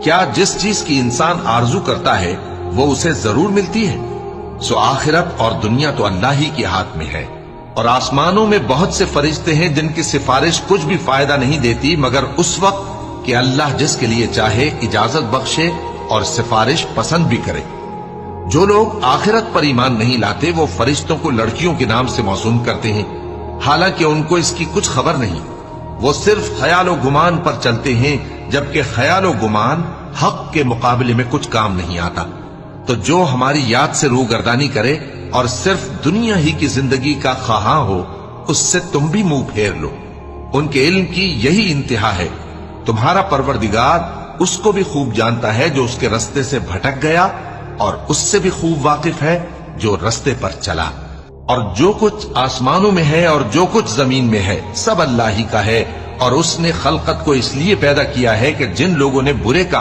کیا جس چیز کی انسان آرزو کرتا ہے وہ اسے ضرور ملتی ہے؟ سو آخرت اور دنیا تو اللہ ہی کے ہاتھ میں ہے، اور آسمانوں میں بہت سے فرشتے ہیں جن کی سفارش کچھ بھی فائدہ نہیں دیتی مگر اس وقت کہ اللہ جس کے لیے چاہے اجازت بخشے اور سفارش پسند بھی کرے۔ جو لوگ آخرت پر ایمان نہیں لاتے وہ فرشتوں کو لڑکیوں کے نام سے موسوم کرتے ہیں، حالانکہ ان کو اس کی کچھ خبر نہیں۔ وہ صرف خیال و گمان پر چلتے ہیں، جبکہ خیال و گمان حق کے مقابلے میں کچھ کام نہیں آتا۔ تو جو ہماری یاد سے روگردانی کرے اور صرف دنیا ہی کی زندگی کا خواہاں ہو، اس سے تم بھی منہ پھیر لو۔ ان کے علم کی یہی انتہا ہے۔ تمہارا پروردگار اس کو بھی خوب جانتا ہے جو اس کے رستے سے بھٹک گیا، اور اس سے بھی خوب واقف ہے جو رستے پر چلا۔ اور جو کچھ آسمانوں میں ہے اور جو کچھ زمین میں ہے سب اللہ ہی کا ہے، اور اس نے خلقت کو اس لیے پیدا کیا ہے کہ جن لوگوں نے برے کام